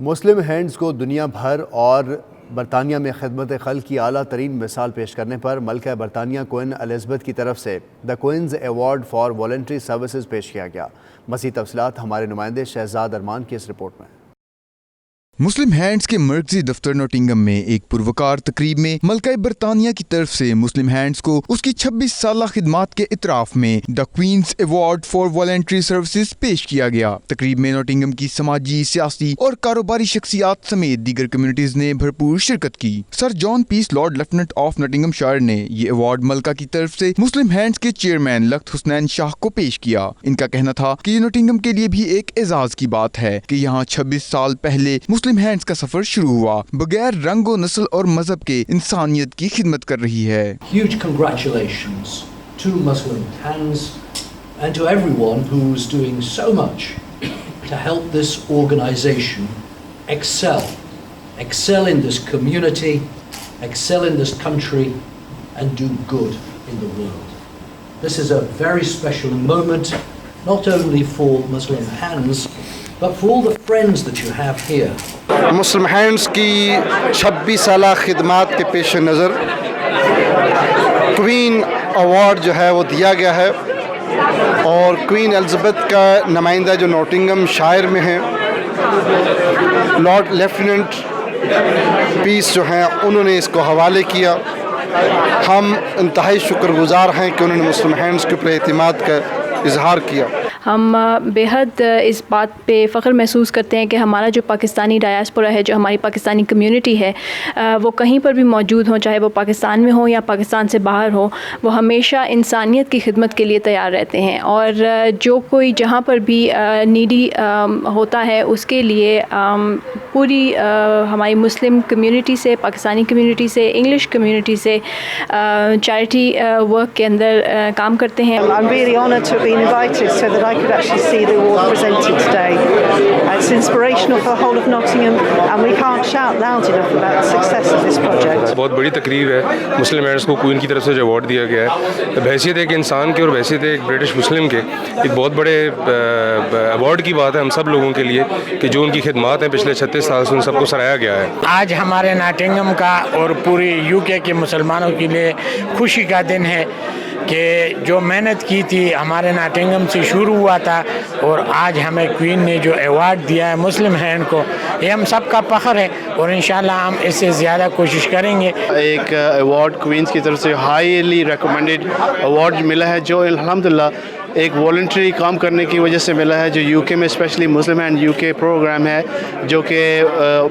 مسلم hands کو دنیا بھر اور برطانیہ میں خدمت خلق کی اعلیٰ ترین مثال پیش کرنے پر ملکہ برطانیہ کوئن الزبتھ کی طرف سے the Queen's award for voluntary services پیش کیا گیا۔ مزید تفصیلات ہمارے نمائندے شہزاد ارمان کی اس رپورٹ میں۔ مسلم ہینڈز کے مرکزی دفتر نوٹنگم میں ایک پروکار تقریب میں ملکہ برطانیہ کی طرف سے مسلم ہینڈز کو اس کی 26 سالہ خدمات کے اعتراف میں the Queen's award for voluntary services پیش کیا گیا۔ تقریب میں نوٹنگم کی سماجی، سیاسی اور کاروباری شخصیات سمیت دیگر کمیونٹیز نے بھرپور شرکت کی۔ Sir John Peace Lord Lieutenant of Nottinghamshire نے یہ ایوارڈ ملکہ کی طرف سے مسلم ہینڈز کے چیئرمین لخت حسنین شاہ کو پیش کیا۔ ان کا کہنا تھا کہ یہ نوٹنگم کے لیے بھی ایک اعزاز کی بات ہے کہ یہاں 26 سال پہلے مسلم ہینڈز کا سفر شروع ہوا، بغیر رنگ و نسل اور مذہب کے انسانیت کی خدمت کر رہی ہے۔ Huge congratulations to Muslim Hands and to everyone who's doing so much to help this organization excel in this community, excel in this country and do good in the world. This is a very special moment, not only for Muslim Hands but for all the friends that you have here. Muslim hands کی 26 سالہ خدمات کے پیش نظر queen award جو ہے وہ دیا گیا ہے، اور کوئین الزبتھ کا نمائندہ جو نوٹنگم شائر میں ہیں لارڈ لیفٹیننٹ پیس جو ہیں انہوں نے اس کو حوالے کیا۔ ہم انتہائی شکر گزار ہیں کہ انہوں نے مسلم ہینڈز کے اوپر اعتماد کا اظہار کیا۔ ہم بے حد اس بات پہ فخر محسوس کرتے ہیں کہ ہمارا جو پاکستانی ڈایاسپورا ہے، جو ہماری پاکستانی کمیونٹی ہے، وہ کہیں پر بھی موجود ہوں، چاہے وہ پاکستان میں ہو یا پاکستان سے باہر ہو، وہ ہمیشہ انسانیت کی خدمت کے لیے تیار رہتے ہیں، اور جو کوئی جہاں پر بھی نیڈی ہوتا ہے اس کے لیے پوری ہماری مسلم کمیونٹی سے، پاکستانی کمیونٹی سے، انگلش کمیونٹی سے چیریٹی ورک کے اندر کام کرتے ہیں۔ I'm really honoured to have been invited so that I could actually see the award presented today. It's inspirational for the whole of Nottingham and we can't shout loud enough about the success of this project. بہت بڑی تقریب ہے۔ مسلم hands کو queen کی طرف سے جو award دیا گیا ہے، بحیثیت ایک انسان کے اور بحیثیت ایک برٹش مسلم کے، ایک بہت بڑے ایوارڈ کی بات ہے ہم سب لوگوں کے لیے کہ جو ان کی خدمات ہیں پچھلے 36 سال سے ان سب کو سراہا گیا ہے۔ آج ہمارے ناٹنگم کا اور پوری یو کے مسلمانوں کے لیے خوشی کا دن ہے کہ جو محنت کی تھی ہمارے ناٹنگم سے شروع ہوا تھا، اور آج ہمیں کوئین نے جو ایوارڈ دیا ہے مسلم ہینڈ کو، یہ ہم سب کا فخر ہے، اور انشاءاللہ ہم اس سے زیادہ کوشش کریں گے۔ ایک ایوارڈ کوئینز کی طرف سے ہائیلی ریکمینڈڈ ایوارڈ ملا ہے، جو الحمدللہ ایک والنٹری کام کرنے کی وجہ سے ملا ہے، جو یو کے میں اسپیشلی مسلم اینڈ یو کے پروگرام ہے، جو کہ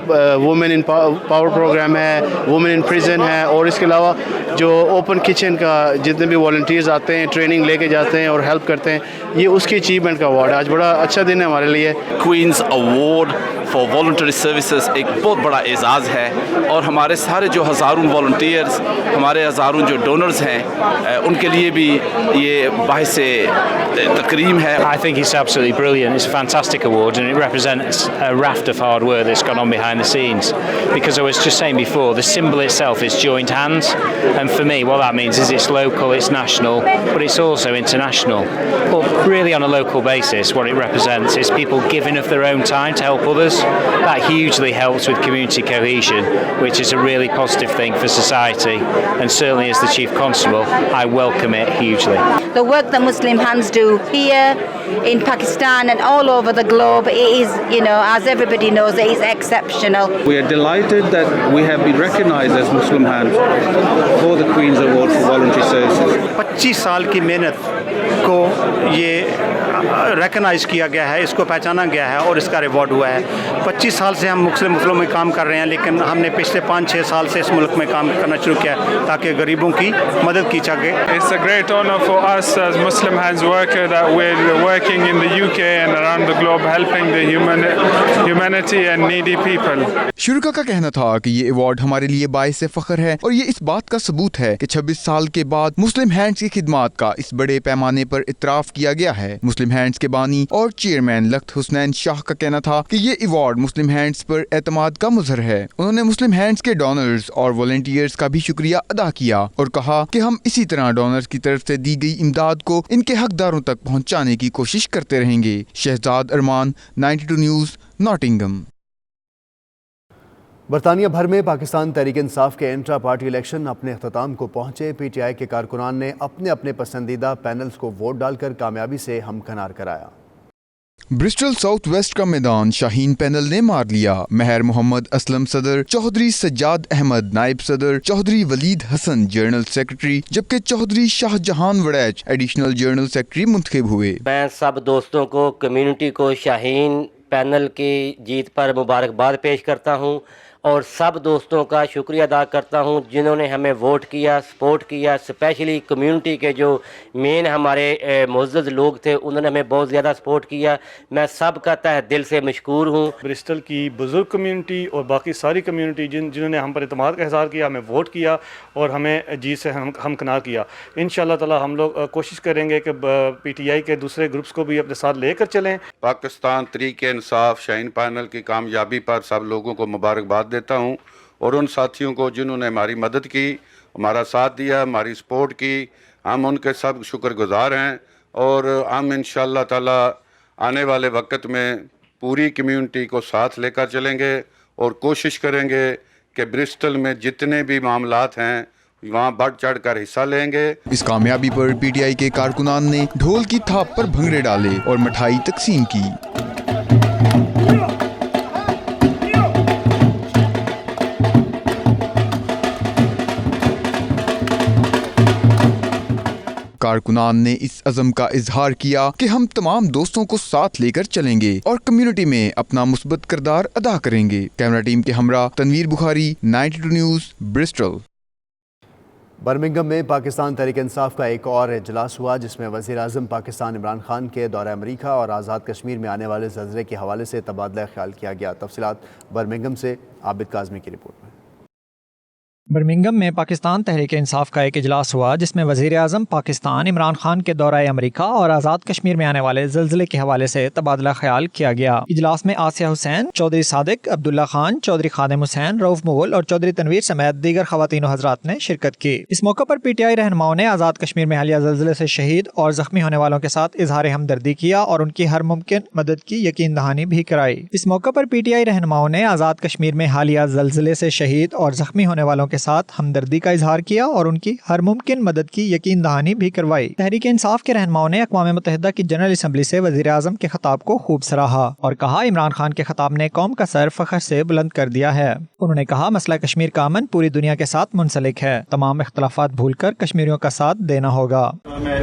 وومن ان پاور پروگرام ہے، وومن ان پریزن ہے، اور اس کے علاوہ جو اوپن کچن کا جتنے بھی والنٹیئرز آتے ہیں ٹریننگ لے کے جاتے ہیں اور ہیلپ کرتے ہیں، یہ اس کی اچیومنٹ کا ایوارڈ ہے۔ آج بڑا اچھا دن ہے ہمارے لیے۔ Queens award for voluntary services ایک بہت بڑا اعزاز ہے، اور ہمارے سارے جو ہزاروں والنٹیئرز، ہمارے ہزاروں جو ڈونرز ہیں، ان کے لیے بھی یہ باعث تکریم ہے۔ I think it's absolutely brilliant. It's a fantastic award and it represents a raft of hard work that's gone on behind the scenes. Because I was just saying before, the symbol itself is joined hands, and for me what that means is it's local, it's national, but it's also international. But really on a local basis what it represents is people giving of their own time to help others. That hugely helps with community cohesion, which is a really positive thing for society, and certainly as the Chief Constable I welcome it hugely. The work that Muslim Hands do here in Pakistan and all over the globe, it is, as everybody knows, it is exceptional. We are delighted that we have been recognized as Muslim Hands for the Queen's Award for Voluntary Services. 25 سال کی محنت کو یہ recognise کیا گیا ہے، اس کو پہچانا گیا ہے اور اس کا ریوارڈ ہوا ہے۔ 25 سال سے ہم مختلف میں کام کر رہے ہیں، لیکن ہم نے پچھلے 5-6 سال سے اس ملک میں کام کرنا شروع کیا تاکہ غریبوں کی مدد کی جائے۔ It's a great honor for us as Muslim Hands worker that we're working in the UK and around the globe helping the humanity and needy people. شرکا کا کہنا تھا کہ یہ ایوارڈ ہمارے لیے باعث فخر ہے، اور یہ اس بات کا ثبوت ہے کہ 26 سال کے بعد مسلم ہینڈز کی خدمات کا اس بڑے پیمانے پر اعتراف کیا گیا ہے۔ مسلم ہینڈز کے بانی اور چیئرمین لخت حسنین شاہ کا کہنا تھا کہ یہ ایوارڈ مسلم ہینڈز پر اعتماد کا مظہر ہے۔ انہوں نے مسلم ہینڈز کے ڈونرز اور والنٹیئرز کا بھی شکریہ ادا کیا اور کہا کہ ہم اسی طرح ڈونرز کی طرف سے دی گئی امداد کو ان کے حقداروں تک پہنچانے کی کوشش کرتے رہیں گے۔ شہزاد ارمان، 92 نیوز، ناٹنگم۔ برطانیہ بھر میں پاکستان تحریک انصاف کے انٹرا پارٹی الیکشن اپنے اختتام کو پہنچے۔ پی ٹی آئی کے کارکنان نے اپنے اپنے پسندیدہ پینلز کو ووٹ ڈال کر کامیابی سے ہمکنار کرایا۔ برسٹل ساؤتھ ویسٹ کا میدان شاہین پینل نے مار لیا۔ مہر محمد اسلم صدر، چودھری سجاد احمد نائب صدر، چودھری ولید حسن جنرل سیکرٹری جبکہ Chaudhry Shah Jahan وڑیچ additional general secretary منتخب ہوئے۔ میں سب دوستوں کو، کمیونٹی کو شاہین پینل کی جیت پر مبارکباد پیش کرتا ہوں اور سب دوستوں کا شکریہ ادا کرتا ہوں جنہوں نے ہمیں ووٹ کیا، سپورٹ کیا، اسپیشلی کمیونٹی کے جو مین ہمارے معزز لوگ تھے انہوں نے ہمیں بہت زیادہ سپورٹ کیا۔ میں سب کا تہ دل سے مشکور ہوں۔ برسٹل کی بزرگ کمیونٹی اور باقی ساری کمیونٹی جنہوں نے ہم پر اعتماد کا اظہار کیا، ہمیں ووٹ کیا اور ہمیں جیت سے ہمکنار کیا۔ انشاءاللہ تعالی ہم لوگ کوشش کریں گے کہ پی ٹی آئی کے دوسرے گروپس کو بھی اپنے ساتھ لے کر چلیں۔ پاکستان تحریک انصاف شاہین پینل کی کامیابی پر سب لوگوں کو مبارکباد دیتا ہوں اور ان ساتھیوں کو جنہوں نے ہماری مدد کی، ہمارا ساتھ دیا، ہماری سپورٹ کی، ہم ان کے سب شکر گزار ہیں اور ہم انشاءاللہ تعالی آنے والے وقت میں پوری کمیونٹی کو ساتھ لے کر چلیں گے اور کوشش کریں گے کہ برسٹل میں جتنے بھی معاملات ہیں وہاں بڑھ چڑھ کر حصہ لیں گے۔ اس کامیابی پر پی ٹی آئی کے کارکنان نے ڈھول کی تھاپ پر بھنگڑے ڈالے اور مٹھائی تقسیم کی۔ کارکنان نے اس عزم کا اظہار کیا کہ ہم تمام دوستوں کو ساتھ لے کر چلیں گے اور کمیونٹی میں اپنا مثبت کردار ادا کریں گے۔ کیمرہ ٹیم کے ہمراہ تنویر بخاری، 92 نیوز، برسٹل۔ برمنگھم میں پاکستان تحریک انصاف کا ایک اور اجلاس ہوا جس میں وزیر اعظم پاکستان عمران خان کے دورہ امریکہ اور آزاد کشمیر میں آنے والے زلزلے کے حوالے سے تبادلہ خیال کیا گیا۔ تفصیلات برمنگھم سے عابد کاظمی کی رپورٹ میں۔ برمنگھم میں پاکستان تحریک انصاف کا ایک اجلاس ہوا جس میں وزیر اعظم پاکستان عمران خان کے دورہ امریکہ اور آزاد کشمیر میں آنے والے زلزلے کے حوالے سے تبادلہ خیال کیا گیا۔ اجلاس میں آسیہ حسین، چودھری صادق، عبداللہ خان، چودھری خادم حسین، رؤف مغل اور چودھری تنویر سمیت دیگر خواتین و حضرات نے شرکت کی۔ اس موقع پر پی ٹی آئی رہنماؤں نے آزاد کشمیر میں حالیہ زلزلے سے شہید اور زخمی ہونے والوں کے ساتھ اظہار ہمدردی کیا اور ان کی ہر ممکن مدد کی یقین دہانی بھی کرائی۔ اس موقع پر پی ٹی آئی رہنماؤں نے آزاد کشمیر میں حالیہ زلزلے سے شہید اور زخمی ہونے والوں کے ساتھ ہمدردی کا اظہار کیا اور ان کی ہر ممکن مدد کی یقین دہانی بھی کروائی۔ تحریک انصاف کے رہنماؤں نے اقوام متحدہ کی جنرل اسمبلی سے وزیر اعظم کے خطاب کو خوب سراہا اور کہا عمران خان کے خطاب نے قوم کا سر فخر سے بلند کر دیا ہے۔ انہوں نے کہا مسئلہ کشمیر کا امن پوری دنیا کے ساتھ منسلک ہے، تمام اختلافات بھول کر کشمیریوں کا ساتھ دینا ہوگا۔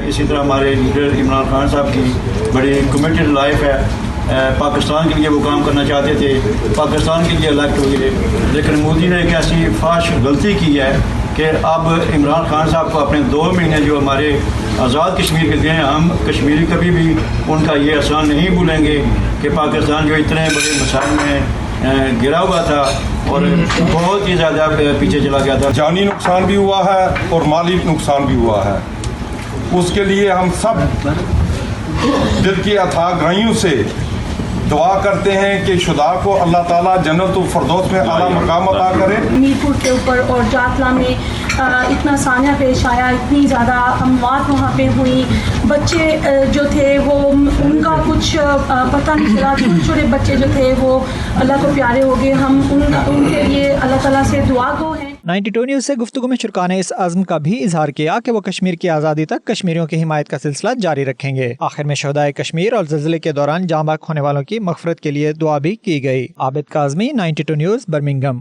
اسی طرح ہمارے لیڈر عمران خان صاحب کی بڑی کمیٹڈ لائف ہے، پاکستان کے لیے وہ کام کرنا چاہتے تھے، پاکستان کے لیے الیکٹ ہوئے، لیکن مودی نے ایک ایسی فاش غلطی کی ہے کہ اب عمران خان صاحب کو اپنے 2 مہینے جو ہمارے آزاد کشمیر کے دیے ہیں، ہم کشمیری کبھی بھی ان کا یہ احسان نہیں بھولیں گے کہ پاکستان جو اتنے بڑے مسائل میں گرا ہوا تھا اور بہت ہی زیادہ پیچھے چلا گیا تھا۔ جانی نقصان بھی ہوا ہے اور مالی نقصان بھی ہوا ہے، اس کے لیے ہم سب دل کی اتھاہ گہرائیوں سے دعا کرتے ہیں کہ شہداء کو اللہ تعالیٰ جنت الفردوس میں اعلیٰ مقام عطا کرے۔ میر پور کے اوپر اور جاتلا میں اتنا سانحہ پیش آیا، اتنی زیادہ اموات وہاں پہ ہوئی، بچے جو تھے وہ ان کا کچھ پتہ نہیں چلا، چھوٹے چھوٹے بچے جو تھے وہ اللہ کو پیارے ہو گئے۔ ہم ان کے لیے اللہ تعالیٰ سے دعا گو ہیں۔ 92 نیوز سے گفتگو میں شرکاء نے اس عزم کا بھی اظہار کیا کہ وہ کشمیر کی آزادی تک کشمیریوں کی حمایت کا سلسلہ جاری رکھیں گے۔ آخر میں شہدائے کشمیر اور زلزلے کے دوران جاں بحق ہونے والوں کی مغفرت کے لیے دعا بھی کی گئی۔ عابد کاظمی، 92 نیوز، برمنگھم۔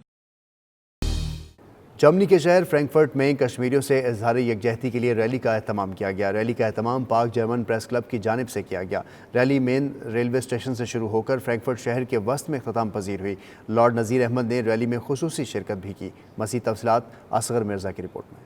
جرمنی کے شہر فرینکفرٹ میں کشمیریوں سے اظہار یکجہتی کے لیے ریلی کا اہتمام کیا گیا۔ ریلی کا اہتمام پاک جرمن پریس کلب کی جانب سے کیا گیا۔ ریلی مین ریلوے اسٹیشن سے شروع ہو کر فرینکفرٹ شہر کے وسط میں اختتام پذیر ہوئی۔ لارڈ نذیر احمد نے ریلی میں خصوصی شرکت بھی کی۔ مزید تفصیلات اصغر مرزا کی رپورٹ میں۔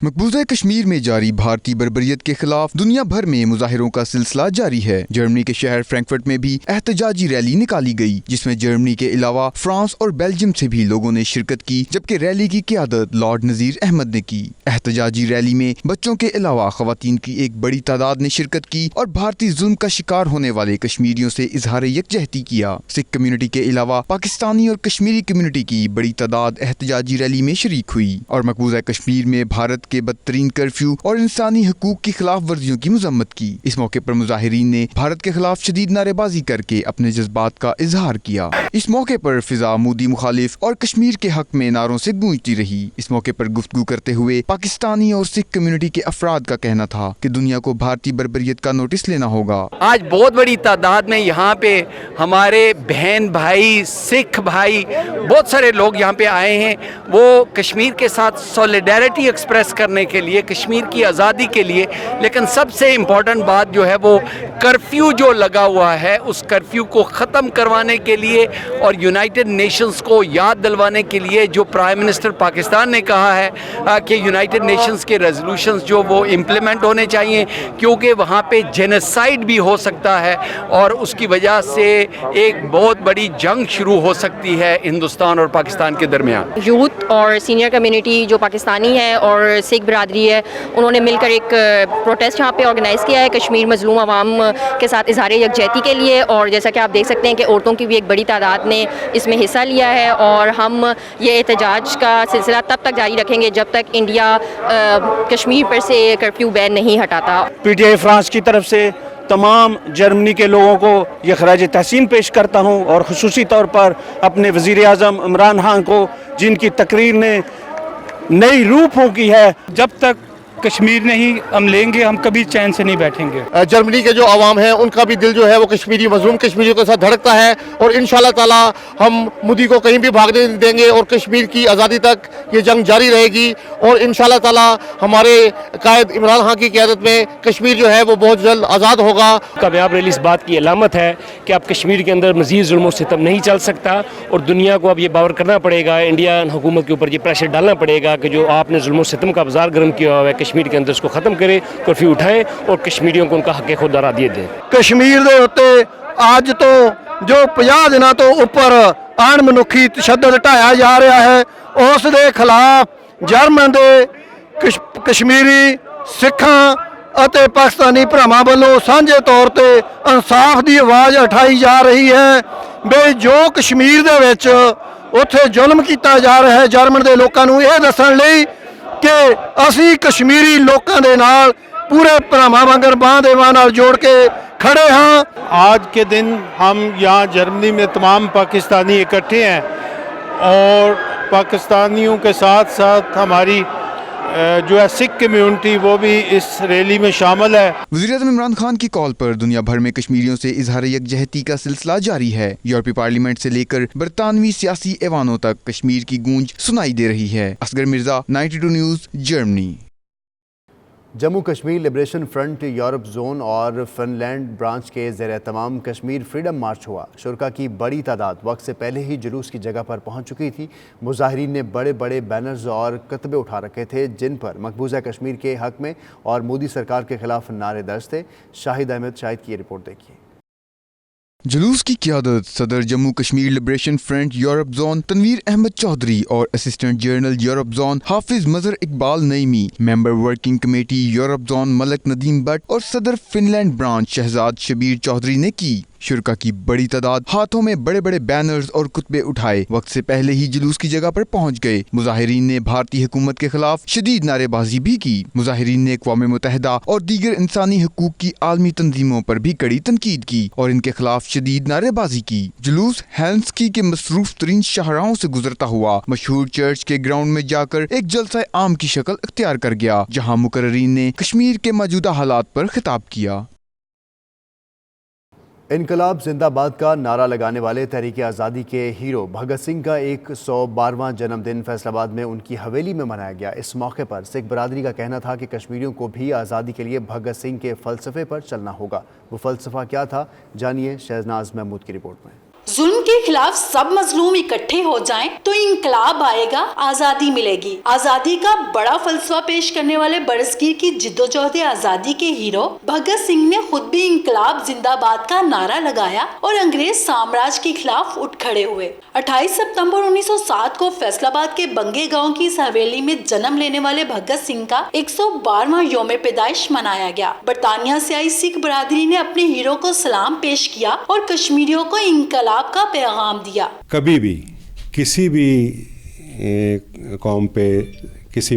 مقبوضہ کشمیر میں جاری بھارتی بربریت کے خلاف دنیا بھر میں مظاہروں کا سلسلہ جاری ہے۔ جرمنی کے شہر فرینکفرٹ میں بھی احتجاجی ریلی نکالی گئی جس میں جرمنی کے علاوہ فرانس اور بیلجیم سے بھی لوگوں نے شرکت کی، جبکہ ریلی کی قیادت لارڈ نذیر احمد نے کی۔ احتجاجی ریلی میں بچوں کے علاوہ خواتین کی ایک بڑی تعداد نے شرکت کی اور بھارتی ظلم کا شکار ہونے والے کشمیریوں سے اظہار یکجہتی کیا۔ سکھ کمیونٹی کے علاوہ پاکستانی اور کشمیری کمیونٹی کی بڑی تعداد احتجاجی ریلی میں شریک ہوئی اور مقبوضہ کشمیر میں بھارت کے بدترین کرفیو اور انسانی حقوق کی خلاف ورزیوں کی مذمت کی۔ اس موقع پر مظاہرین نے بھارت کے خلاف شدید نعرے بازی کر کے اپنے جذبات کا اظہار کیا۔ اس موقع پر فضا مودی مخالف اور کشمیر کے حق میں نعروں سے گونجتی رہی۔ اس موقع پر گفتگو کرتے ہوئے پاکستانی اور سکھ کمیونٹی کے افراد کا کہنا تھا کہ دنیا کو بھارتی بربریت کا نوٹس لینا ہوگا۔ آج بہت بڑی تعداد میں یہاں پہ ہمارے بہن بھائی، سکھ بھائی، بہت سارے لوگ یہاں پہ آئے ہیں، وہ کشمیر کے ساتھ سولیڈیرٹی ایکسپریس کرنے کے لیے، کشمیر کی آزادی کے لیے، لیکن سب سے امپورٹنٹ بات جو ہے وہ کرفیو جو لگا ہوا ہے اس کرفیو کو ختم کروانے کے لیے اور یونائٹڈ نیشنز کو یاد دلوانے کے لیے جو پرائم منسٹر پاکستان نے کہا ہے کہ یونائٹڈ نیشنز کے ریزولوشنز جو وہ امپلیمنٹ ہونے چاہیے، کیونکہ وہاں پہ جینیسائیڈ بھی ہو سکتا ہے اور اس کی وجہ سے ایک بہت بڑی جنگ شروع ہو سکتی ہے ہندوستان اور پاکستان کے درمیان۔ یوتھ اور سینئر کمیونٹی جو پاکستانی ہے اور سکھ برادری ہے، انہوں نے مل کر ایک پروٹیسٹ یہاں پہ آرگنائز کیا ہے کشمیر مظلوم عوام کے ساتھ اظہار یکجہتی کے لیے، اور جیسا کہ آپ دیکھ سکتے ہیں کہ عورتوں کی بھی ایک بڑی تعداد نے اس میں حصہ لیا ہے، اور ہم یہ احتجاج کا سلسلہ تب تک جاری رکھیں گے جب تک انڈیا کشمیر پر سے کرفیو بین نہیں ہٹاتا۔ پی ٹی آئی فرانس کی طرف سے تمام جرمنی کے لوگوں کو یہ خراج تحسین پیش کرتا ہوں، اور خصوصی طور پر اپنے وزیر اعظم عمران خان کو، جن کی تقریر نے نئی روح پھونکی ہے۔ جب تک کشمیر نہیں ہم لیں گے، ہم کبھی چین سے نہیں بیٹھیں گے۔ جرمنی کے جو عوام ہیں ان کا بھی دل جو ہے وہ کشمیری مظلوم کشمیریوں کے ساتھ دھڑکتا ہے، اور انشاءاللہ تعالی ہم مودی کو کہیں بھی بھاگنے نہیں دیں گے، اور کشمیر کی آزادی تک یہ جنگ جاری رہے گی، اور انشاءاللہ تعالی ہمارے قائد عمران خان کی قیادت میں کشمیر جو ہے وہ بہت جلد آزاد ہوگا۔ کامیاب ریلی اس بات کی علامت ہے کہ اب کشمیر کے اندر مزید ظلم و ستم نہیں چل سکتا، اور دنیا کو اب یہ باور کرنا پڑے گا، انڈین حکومت کے اوپر یہ پریشر ڈالنا پڑے گا کہ جو آپ نے ظلم و ستم کا بازار گرم کیا ہوا ہے کشمیر کے اندر، اس کو ختم کرے، کرفیو اٹھائیں اور کشمیریوں کو ان کا حق خود ارادی دیں۔ کشمیر دے ہوتے آج تو جو 50 دنوں تو اوپر ان منکھی تشدد ٹھایا جا رہا ہے، اس دے خلاف جرمن دے کشمیری سکھاں اتے پاکستانی بھراواں والوں سانجھے طور تے انصاف دی آواز اٹھائی جا رہی ہے بے جو کشمیر دے وچ اوتھے ظلم کیتا جا رہا ہے جرمن دے لوکاں نوں یہ دسن لئی کہ اسی کشمیری لوکاں دے نال پورے بھراواں وانگر باں دے باں نال جوڑ کے کھڑے ہاں۔ آج کے دن ہم یہاں جرمنی میں تمام پاکستانی اکٹھے ہیں، اور پاکستانیوں کے ساتھ ساتھ ہماری جو ہے سکھ کمیونٹی وہ بھی اس ریلی میں شامل ہے۔ وزیر اعظم عمران خان کی کال پر دنیا بھر میں کشمیریوں سے اظہار یکجہتی کا سلسلہ جاری ہے۔ یورپی پارلیمنٹ سے لے کر برطانوی سیاسی ایوانوں تک کشمیر کی گونج سنائی دے رہی ہے۔ Asghar Mirza, 92 news, Germany. Jammu Kashmir liberation front Europe zone اور فن لینڈ برانچ کے زیر اہتمام کشمیر فریڈم مارچ ہوا۔ شرکاء کی بڑی تعداد وقت سے پہلے ہی جلوس کی جگہ پر پہنچ چکی تھی۔ مظاہرین نے بڑے بڑے بینرز اور کتبے اٹھا رکھے تھے جن پر مقبوضہ کشمیر کے حق میں اور مودی سرکار کے خلاف نعرے درج تھے۔ شاہد احمد شاہد کی یہ رپورٹ دیکھیے۔ جلوس کی قیادت صدر Jammu Kashmir liberation front Europe zone Tanveer Ahmed Chaudhry اور assistant general Europe zone Hafiz Mazhar Iqbal Naeemi, member working committee Europe zone Malik Nadeem Butt اور صدر Finland branch Shahzad Shabbir Chaudhry نے کی۔ شرکاء کی بڑی تعداد ہاتھوں میں بڑے بڑے بینرز اور کتبے اٹھائے وقت سے پہلے ہی جلوس کی جگہ پر پہنچ گئے۔ مظاہرین نے بھارتی حکومت کے خلاف شدید نعرے بازی بھی کی۔ مظاہرین نے اقوام متحدہ اور دیگر انسانی حقوق کی عالمی تنظیموں پر بھی کڑی تنقید کی اور ان کے خلاف شدید نعرے بازی کی۔ جلوس ہیلسنکی کے مصروف ترین شاہراہوں سے گزرتا ہوا مشہور چرچ کے گراؤنڈ میں جا کر ایک جلسہ عام کی شکل اختیار کر گیا، جہاں مقررین نے کشمیر کے موجودہ حالات پر خطاب کیا۔ انقلاب زندہ باد کا نعرہ لگانے والے تحریک آزادی کے ہیرو بھگت سنگھ کا 112واں جنم دن فیصل آباد میں ان کی حویلی میں منایا گیا۔ اس موقع پر سکھ برادری کا کہنا تھا کہ کشمیریوں کو بھی آزادی کے لیے بھگت سنگھ کے فلسفے پر چلنا ہوگا۔ وہ فلسفہ کیا تھا، جانیے شہناز محمود کی رپورٹ میں۔ ظلم کے خلاف سب مظلوم اکٹھے ہو جائیں تو انقلاب آئے گا، آزادی ملے گی۔ آزادی کا بڑا فلسفہ پیش کرنے والے برصغیر کی جدوجہد آزادی کے ہیرو بھگت سنگھ نے خود بھی انقلاب زندہ باد کا نعرہ لگایا اور انگریز سامراج کے خلاف اٹھ کھڑے ہوئے۔ 28 ستمبر 1907 کو فیصل آباد کے بنگے گاؤں کی اس حویلی میں جنم لینے والے بھگت سنگھ کا 112واں یوم پیدائش منایا گیا۔ برطانیہ سے آئی سکھ برادری نے اپنے ہیرو کو سلام پیش کیا اور کشمیریوں کو انقلاب کا پیغام دیا۔ کبھی بھی کسی بھی قوم پہ، کسی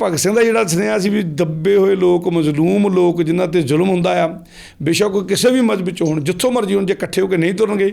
ਭਗਤ ਸਿੰਘ ਦਾ ਜਿਹੜਾ ਸੁਨੇਹਾ ਸੀ ਵੀ ਦੱਬੇ ਹੋਏ ਲੋਕ, ਮਜ਼ਲੂਮ ਲੋਕ ਜਿਨ੍ਹਾਂ ਤੇ ਜ਼ੁਲਮ ਹੁੰਦਾ ਆ, ਬੇਸ਼ੱਕ ਉਹ ਕਿਸੇ ਵੀ ਮਜ਼ਹਬ ਵਿੱਚ ਹੋਣ, ਜਿੱਥੋਂ ਮਰਜ਼ੀ ਹੋਣ, ਜੇ ਇਕੱਠੇ ਹੋ ਕੇ ਨਹੀਂ ਤੁਰਨਗੇ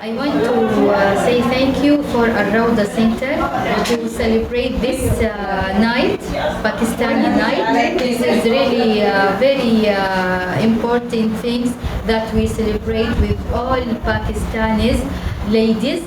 I want to say thank you for Al-Rawda Center to celebrate this night, Pakistani night. This is really very important things that we celebrate with all Pakistanis ladies.